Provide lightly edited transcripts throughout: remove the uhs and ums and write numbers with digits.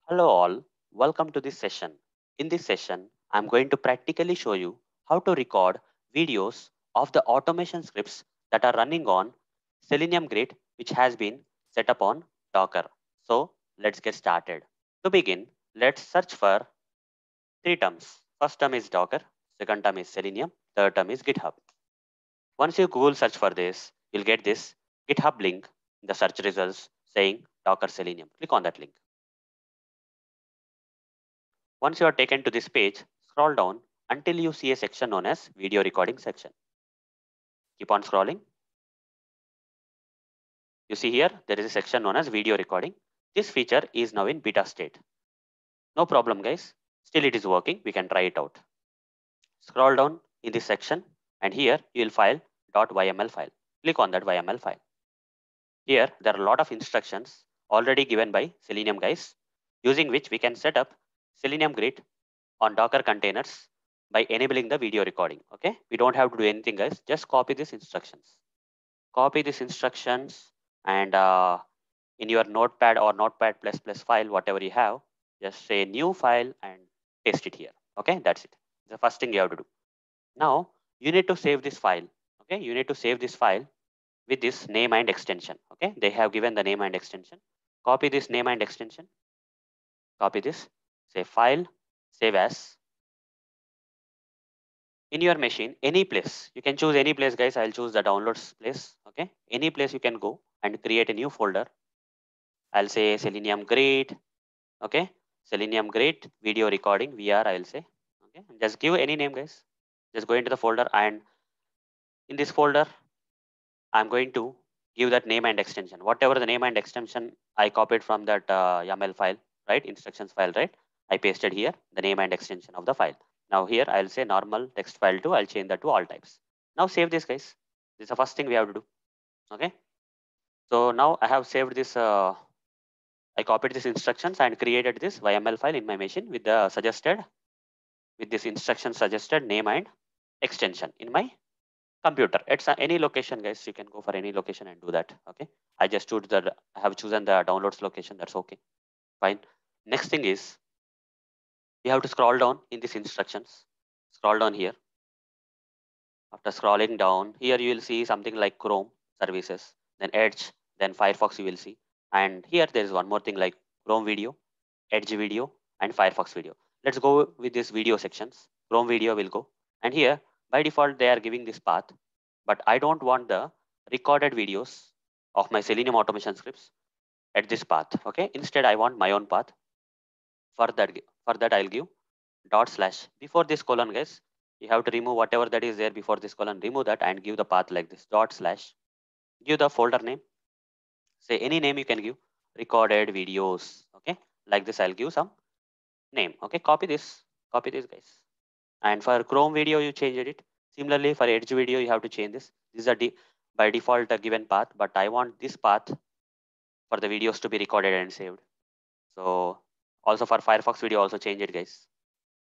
Hello all, welcome to this session. In this session, I'm going to practically show you how to record videos of the automation scripts that are running on Selenium Grid, which has been set up on Docker. So let's get started. To begin, let's search for three terms. First term is Docker, second term is Selenium, third term is GitHub. Once you Google search for this, you'll get this GitHub link in the search results saying Docker Selenium. Click on that link. Once you are taken to this page, scroll down until you see a section known as video recording section. Keep on scrolling. You see here, there is a section known as video recording. This feature is now in beta state. No problem guys, still it is working, we can try it out. Scroll down in this section and here you will file .yml file. Click on that YML file. Here there are a lot of instructions already given by Selenium guys, using which we can set up Selenium Grid on Docker containers by enabling the video recording. Okay, we don't have to do anything guys, just copy these instructions. Copy these instructions and in your notepad or notepad plus plus file, whatever you have, just say new file and paste it here. Okay, that's it. The first thing you have to do. Now you need to save this file. Okay, you need to save this file with this name and extension. Okay, they have given the name and extension. Copy this name and extension. Copy this. Say file, save as. In your machine, any place, you can choose any place guys. I'll choose the downloads place. Okay, any place you can go and create a new folder. I'll say Selenium Grid. Okay, Selenium Grid video recording VR. I'll say. Okay, just give any name guys. Just go into the folder and in this folder I'm going to give that name and extension. Whatever the name and extension I copied from that YAML file, right? Instructions file, right? I pasted here the name and extension of the file. Now here I'll say normal text file too. I'll change that to all types. Now save this guys. This is the first thing we have to do. Okay. So now I have saved this. I copied these instructions and created this YML file in my machine with the suggested, with this instruction suggested name and extension in my computer. It's any location guys, you can go for any location and do that. Okay, I just choose the, I have chosen the downloads location. That's okay, fine. Next thing is you have to scroll down in these instructions. Scroll down here. After scrolling down here you will see something like Chrome services, then Edge, then Firefox you will see. And here there is one more thing like Chrome video, Edge video and Firefox video. Let's go with this video sections. Chrome video will go, and here by default they are giving this path, but I don't want the recorded videos of my Selenium automation scripts at this path. Okay, instead I want my own path. For that I'll give dot slash before this colon guys. You have to remove whatever that is there before this colon, remove that and give the path like this dot slash. Give the folder name, say any name you can give, recorded videos. Okay, like this I'll give some name. Okay, copy this guys. And for Chrome video you changed it. Similarly for Edge video you have to change this. These are by default a given path, but I want this path for the videos to be recorded and saved. So also for Firefox video also change it guys.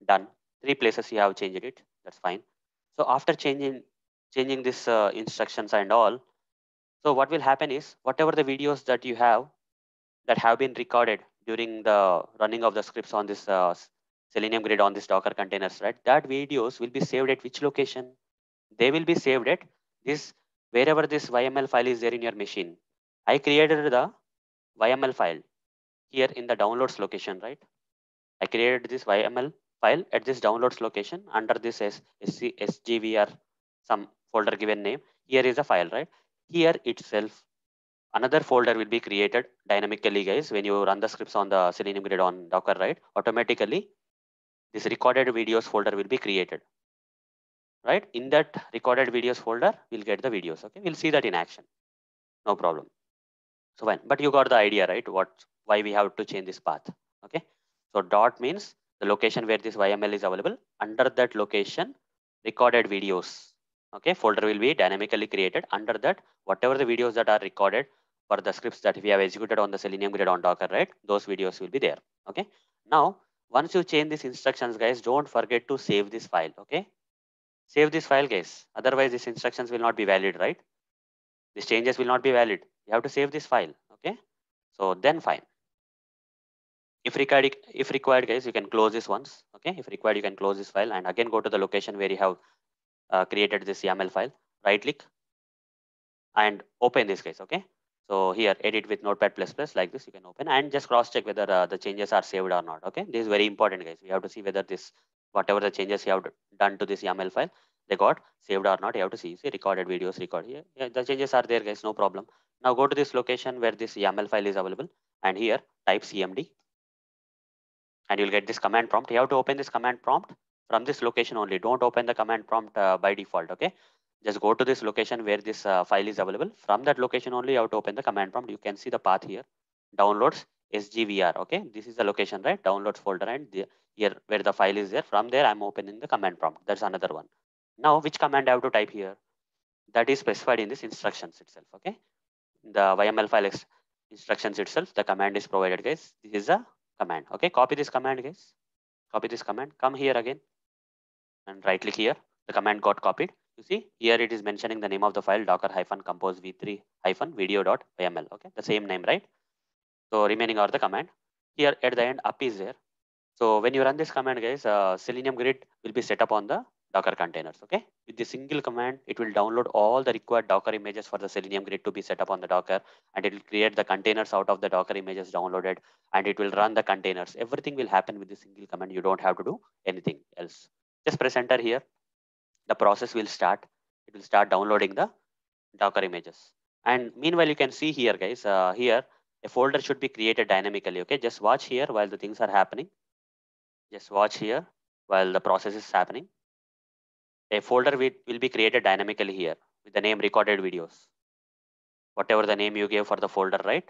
Done. Three places you have changed it, that's fine. So after changing this instructions and all, so what will happen is whatever the videos that you have that have been recorded during the running of the scripts on this Selenium Grid on this Docker containers, right? That videos will be saved at which location? They will be saved at this, wherever this YML file is there in your machine. I created the YML file here in the downloads location, right? I created this YML file at this downloads location under this SGVR, some folder given name. Here is a file, right? Here itself another folder will be created dynamically guys when you run the scripts on the Selenium Grid on Docker, right? Automatically this recorded videos folder will be created, right? In that recorded videos folder we'll get the videos. Okay, we'll see that in action, no problem. So when, but you got the idea, right? What, why we have to change this path. Okay, so dot means the location where this YML is available. Under that location recorded videos, okay, folder will be dynamically created. Under that whatever the videos that are recorded for the scripts that we have executed on the Selenium Grid on Docker, right? Those videos will be there. Okay, now once you change these instructions guys, don't forget to save this file. Okay, save this file guys, otherwise these instructions will not be valid, right? These changes will not be valid. You have to save this file. Okay, so then fine. If required guys, you can close this once. Okay, if required, you can close this file and again go to the location where you have created this YAML file. Right click and open this guys. Okay, so here edit with notepad plus plus, like this you can open and just cross check whether the changes are saved or not. Okay, this is very important guys. We have to see whether this whatever the changes you have done to this YAML file, they got saved or not. You have to see recorded videos, record here. Yeah, the changes are there guys, no problem. Now go to this location where this YAML file is available and here type cmd and you'll get this command prompt. You have to open this command prompt from this location only. Don't open the command prompt by default. Okay, just go to this location where this file is available. From that location only you have to open the command prompt. You can see the path here, downloads sgvr. Okay, this is the location, right? Downloads folder and here where the file is there. From there I'm opening the command prompt. That's another one. Now which command I have to type here, that is specified in this instructions itself. Okay, the YML file instructions itself, the command is provided guys. This is a command. Okay, copy this command guys, copy this command, come here again and right click here. The command got copied. You see here it is mentioning the name of the file, docker-compose v3-video.yml. Okay, the same name, right? So remaining are the command. Here at the end up is there. So when you run this command guys, Selenium Grid will be set up on the Docker containers. Okay, with the single command it will download all the required Docker images for the Selenium Grid to be set up on the Docker, and it will create the containers out of the Docker images downloaded, and it will run the containers. Everything will happen with the single command. You don't have to do anything else. Just press enter here. The process will start. It will start downloading the Docker images. And meanwhile, you can see here, guys, here a folder should be created dynamically. Okay, just watch here while the things are happening. Just watch here while the process is happening. A folder will be created dynamically here with the name recorded videos. Whatever the name you gave for the folder, right?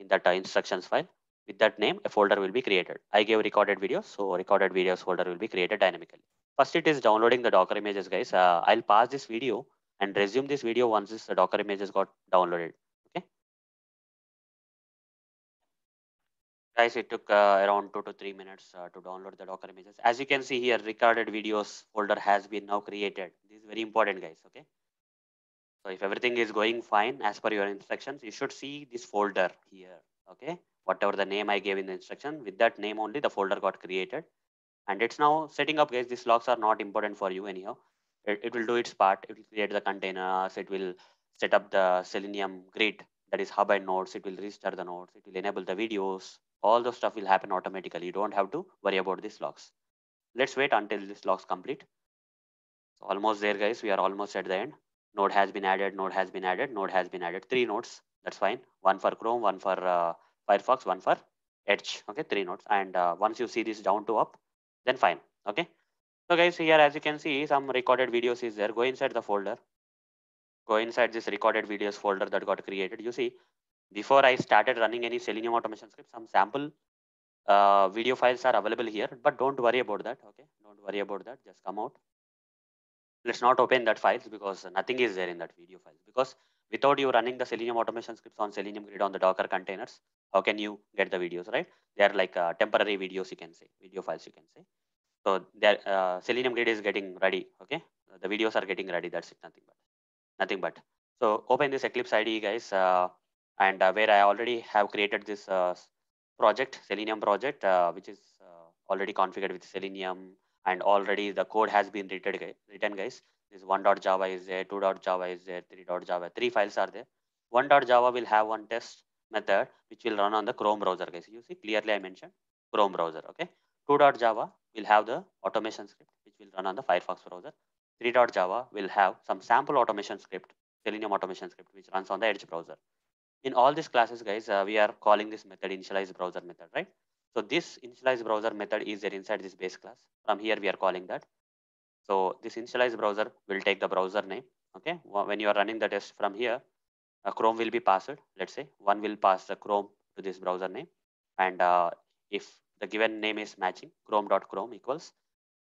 In that instructions file, with that name, a folder will be created. I gave recorded videos, so recorded videos folder will be created dynamically. First, it is downloading the Docker images, guys. I'll pause this video and resume this video once this Docker images got downloaded. Okay, guys, it took around 2 to 3 minutes to download the Docker images. As you can see here, recorded videos folder has been now created. This is very important, guys. Okay. So if everything is going fine as per your instructions, you should see this folder here. Okay, whatever the name I gave in the instruction, with that name only the folder got created, and it's now setting up guys. These logs are not important for you anyhow. It will do its part. It will create the containers. It will set up the Selenium grid, that is hub and nodes. It will restart the nodes. It will enable the videos. All the stuff will happen automatically. You don't have to worry about these logs. Let's wait until this logs complete. So almost there guys, we are almost at the end. Node has been added, node has been added, node has been added. 3 nodes, that's fine. One for Chrome, one for Firefox, one for Edge. Okay, 3 nodes. And once you see this down to up, then fine. Okay. So guys, here as you can see, some recorded videos is there. Go inside the folder. Go inside this recorded videos folder that got created. You see, before I started running any Selenium automation script, some sample video files are available here, but don't worry about that. Okay, don't worry about that. Just come out. Let's not open that files because nothing is there in that video files, because without you running the Selenium automation scripts on Selenium Grid on the Docker containers, how can you get the videos, right? They are like temporary videos, you can say, video files, you can say. So there, Selenium Grid is getting ready. Okay, the videos are getting ready. That's it, nothing but. So open this Eclipse IDE, guys, and where I already have created this project, Selenium project, which is already configured with Selenium, and already the code has been written guys. This 1.java is there, 2.java is there, 3.java. 3 files are there. 1.java will have one test method which will run on the Chrome browser, guys. You see clearly I mentioned Chrome browser. Okay. 2.java will have the automation script which will run on the Firefox browser. 3.java will have some sample automation script, Selenium automation script, which runs on the Edge browser. In all these classes, guys, we are calling this method initialize browser method, right? So this initialize browser method is there inside this base class. From here, we are calling that. So this initialize browser will take the browser name. Okay, when you are running the test from here, Chrome will be passed. Let's say one will pass the Chrome to this browser name, and if the given name is matching, chrome.chrome equals.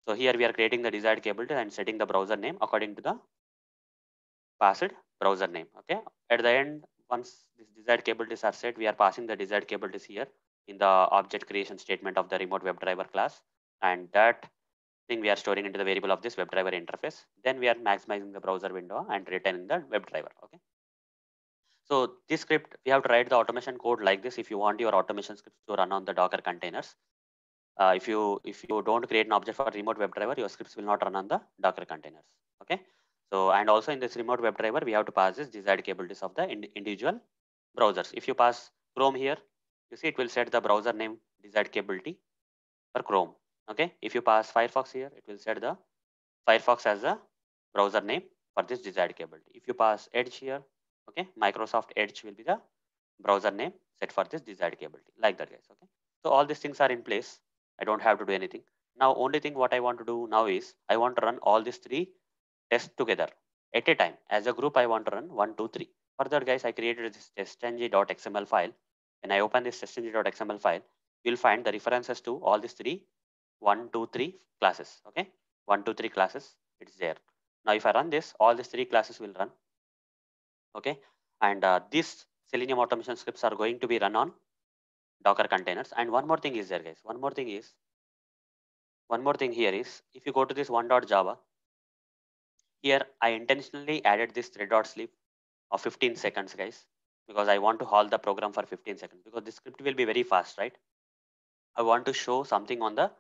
So here we are creating the desired capability and setting the browser name according to the passed browser name. Okay. At the end, once these desired capabilities are set, we are passing the desired capabilities here in the object creation statement of the remote WebDriver class. And that thing we are storing into the variable of this WebDriver interface. Then we are maximizing the browser window and returning the WebDriver. Okay. So this script, we have to write the automation code like this if you want your automation scripts to run on the Docker containers. If you don't create an object for remote WebDriver, your scripts will not run on the Docker containers. Okay. So and also in this remote WebDriver, we have to pass this desired capabilities of the individual browsers. If you pass Chrome here, you see it will set the browser name desired capability for Chrome. Okay. If you pass Firefox here, it will set the Firefox as a browser name for this desired capability. If you pass Edge here, okay, Microsoft Edge will be the browser name set for this desired capability, like that, guys. Okay. So all these things are in place. I don't have to do anything. Now, only thing what I want to do now is I want to run all these three tests together at a time. As a group, I want to run 1, 2, 3. For that, guys, I created this testng.xml file. When I open this testng.xml file, you'll find the references to all these three 1, 2, 3 classes. Okay. 1, 2, 3 classes. It's there. Now, if I run this, all these three classes will run. Okay. And these Selenium automation scripts are going to be run on Docker containers. And one more thing is there, guys. One more thing here is if you go to this one.java, here I intentionally added this thread.sleep of 15 seconds, guys, because I want to halt the program for 15 seconds because the script will be very fast, right? I want to show something on the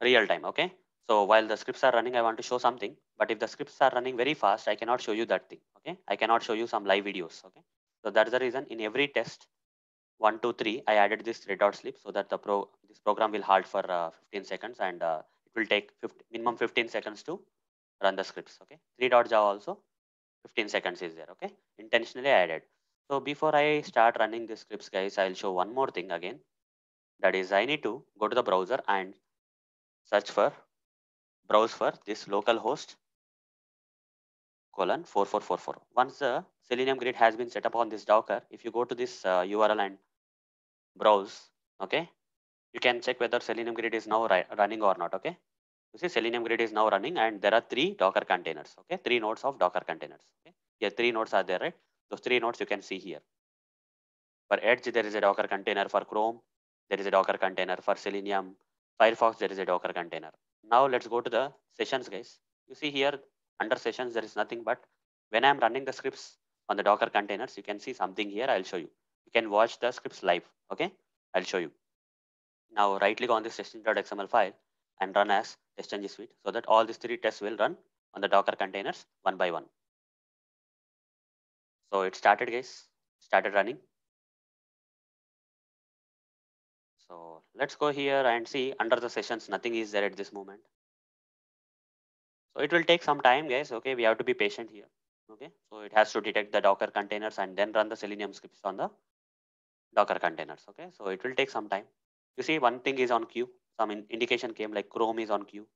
real time. Okay. So while the scripts are running, I want to show something. But if the scripts are running very fast, I cannot show you that thing. Okay. I cannot show you some live videos. Okay. So that's the reason in every test 1, 2, 3, I added this thread.sleep so that this program will halt for 15 seconds and it will take minimum 15 seconds to run the scripts. Okay. 3.java also 15 seconds is there. Okay. Intentionally added. So before I start running the scripts, guys, I'll show one more thing again. That is I need to go to the browser and browse for this localhost colon 4444. Once the Selenium grid has been set up on this Docker, if you go to this URL and browse, okay, you can check whether Selenium grid is now running or not. Okay. You see Selenium grid is now running and there are 3 Docker containers. Okay. 3 nodes of Docker containers. Okay. Here 3 nodes are there, right? Those 3 nodes you can see here. For Edge, there is a Docker container. For Chrome, there is a Docker container. For Selenium, Firefox, there is a Docker container. Now let's go to the sessions, guys. You see here under sessions, there is nothing but when I'm running the scripts on the Docker containers, you can see something here. I'll show you. You can watch the scripts live. Okay. I'll show you. Now right click on this testing.xml file and run as testng suite so that all these 3 tests will run on the Docker containers one by one. So it started, guys. Started running. So let's go here and see under the sessions, nothing is there at this moment. So it will take some time, guys. Okay, we have to be patient here. Okay, so it has to detect the Docker containers and then run the Selenium scripts on the Docker containers. Okay, so it will take some time. You see, one thing is on queue. Some indication came like Chrome is on queue.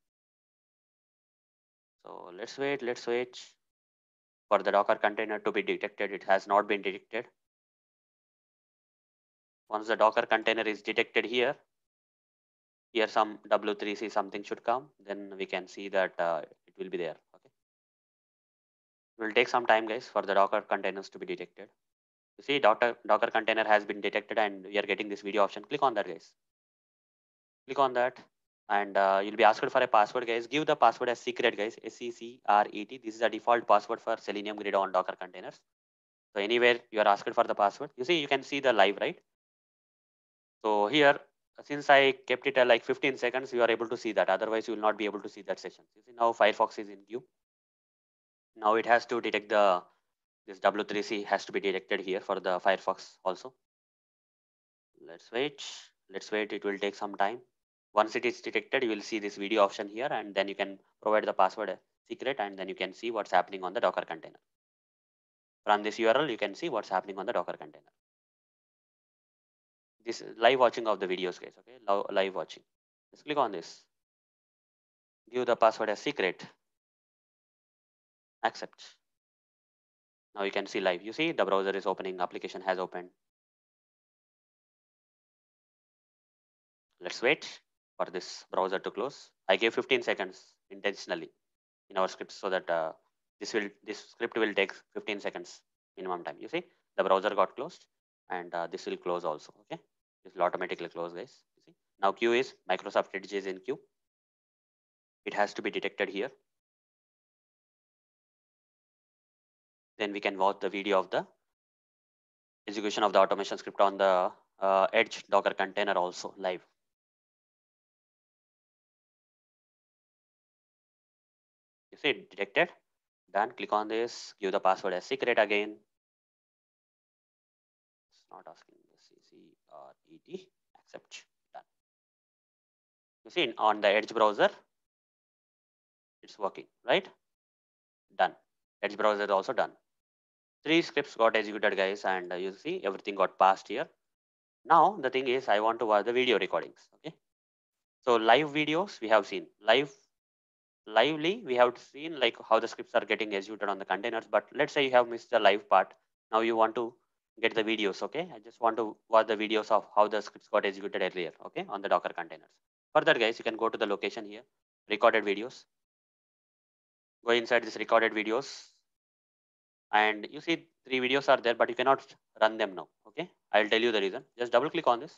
So let's wait for the Docker container to be detected. It has not been detected. Once the Docker container is detected here some W3C something should come, then we can see that it will be there. Okay. It will take some time, guys, for the Docker containers to be detected. You see Docker container has been detected and we are getting this video option. Click on that, guys. Click on that and you'll be asked for a password, guys. Give the password as secret, guys. SECRET. This is the default password for Selenium Grid on Docker containers. So anywhere you are asked for the password, you see you can see the live, right? So here, since I kept it at like 15 seconds, you are able to see that. Otherwise, you will not be able to see that session. You see now Firefox is in queue. Now it has to detect this W3C has to be detected here for the Firefox also. Let's wait. Let's wait. It will take some time. Once it is detected, you will see this video option here, and then you can provide the password secret, and then you can see what's happening on the Docker container. From this URL, you can see what's happening on the Docker container. This is live watching of the videos, guys. Okay, live watching. Let's click on this. Give the password as secret. Accept. Now you can see live. You see the browser is opening. Application has opened. Let's wait for this browser to close. I gave 15 seconds intentionally in our script so that this script will take 15 seconds minimum time. You see the browser got closed and this will close also. Okay, this will automatically close, guys. You see now queue is Microsoft Edge is in queue. It has to be detected here. Then we can watch the video of the execution of the automation script on the Edge Docker container also live. You see it detected. Done. Click on this. Give the password as secret again. It's not asking the CCRET. Accept. Done. You see on the Edge browser, it's working, right? Done. Edge browser is also done. 3 scripts got executed, guys, and you see everything got passed here. Now the thing is, I want to watch the video recordings. Okay. So live videos we have seen. Lively we have seen like how the scripts are getting executed on the containers. But let's say you have missed the live part. Now you want to get the videos. Okay. I just want to watch the videos of how the scripts got executed earlier. Okay. On the Docker containers. For that, guys, you can go to the location here, recorded videos. Go inside this recorded videos, and you see 3 videos are there, but you cannot run them now. Okay. I'll tell you the reason. Just double click on this.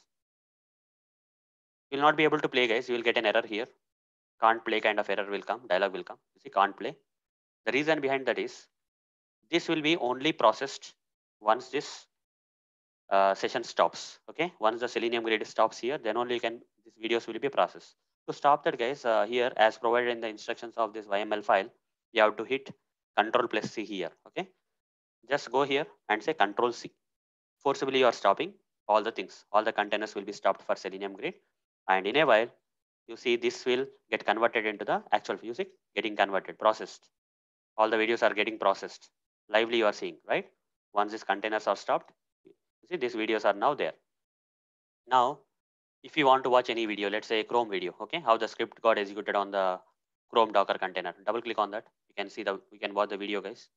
You'll not be able to play, guys. You will get an error here. Can't play kind of error will come. Dialog will come. You see, can't play. The reason behind that is this will be only processed once this session stops. Okay. Once the Selenium grid stops here, then only can these videos will be processed. To stop that, guys, here as provided in the instructions of this YML file, you have to hit Control plus C here. Okay. Just go here and say Control C. Forcibly you are stopping all the things. All the containers will be stopped for Selenium grid. And in a while, you see this will get converted into the actual music, getting converted, processed. All the videos are getting processed. Lively you are seeing, right? Once these containers are stopped, you see these videos are now there. Now, if you want to watch any video, let's say a Chrome video, okay, how the script got executed on the Chrome Docker container. Double click on that. You can see we can watch the video, guys.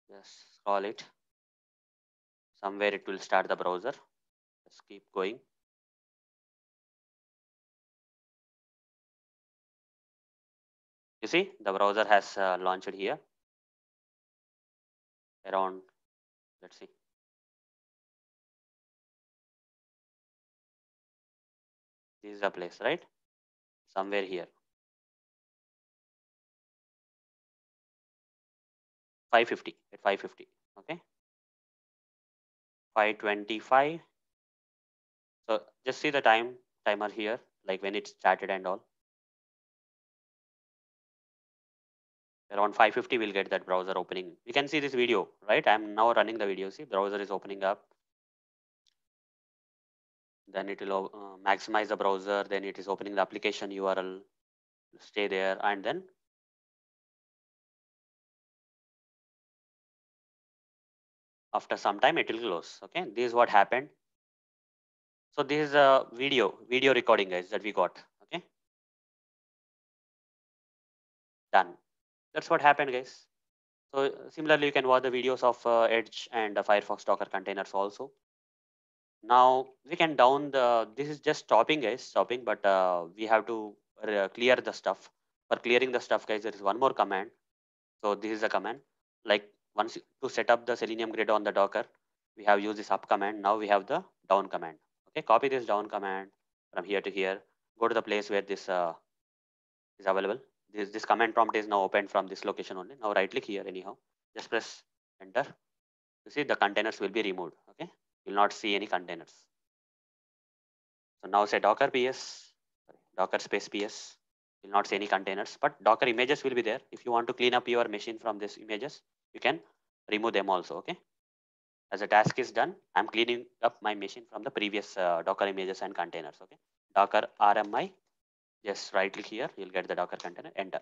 Just scroll it. Somewhere it will start the browser. Just keep going. You see the browser has launched here around, let's see. This is the place, right? Somewhere here. 550 at 550. Okay. 525. So just see the timer here, like when it started and all. Around 550 we'll get that browser opening. You can see this video, right? I'm now running the video. See, browser is opening up. Then it will maximize the browser. Then it is opening the application URL. Stay there, and then after some time it will close. Okay, this is what happened. So this is a video recording, guys, that we got. Okay, done. That's what happened, guys. So similarly, you can watch the videos of Edge and Firefox Docker containers also. Now we can down the, this is just stopping, guys, stopping, but we have to clear the stuff. For clearing the stuff, guys, there is one more command. So this is a command. Like once to set up the Selenium grid on the Docker, we have used this up command. Now we have the down command. Okay, copy this down command from here to here. Go to the place where this is available. This command prompt is now opened from this location only. Now right click here anyhow. Just press enter. You see the containers will be removed. Okay, you'll not see any containers. So now say Docker PS, Docker space PS. You'll not see any containers, but Docker images will be there. If you want to clean up your machine from these images, you can remove them also. Okay. As a task is done, I'm cleaning up my machine from the previous Docker images and containers. Okay. Docker RMI. Just right click here. You'll get the Docker container. Enter.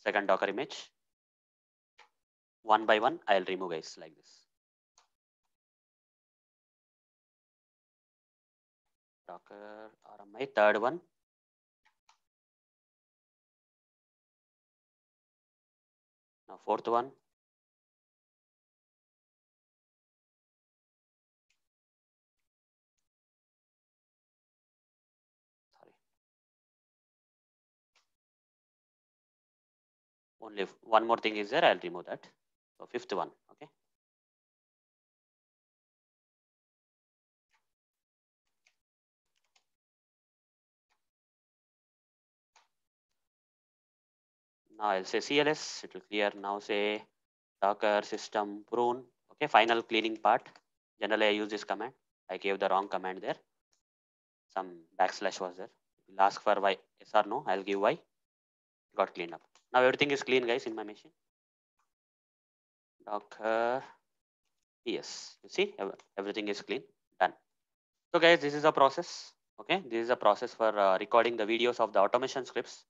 Second Docker image. One by one, I'll remove, guys, like this. Docker RMI. Third one. Now fourth one. Sorry. Only one more thing is there. I'll remove that. So fifth one. Okay. Now I'll say CLS. It will clear. Now say Docker system prune. Okay, final cleaning part. Generally, I use this command. I gave the wrong command there. Some backslash was there. It'll ask for y, yes or no. I'll give y. Got cleaned up. Now everything is clean, guys, in my machine. Docker. Yes, you see, everything is clean. Done. So, guys, this is a process. Okay, this is a process for recording the videos of the automation scripts.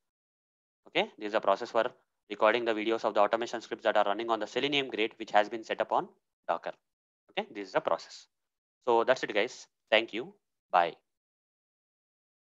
Okay, this is a process for recording the videos of the automation scripts that are running on the Selenium grid, which has been set up on Docker. Okay, this is a process. So that's it, guys. Thank you. Bye.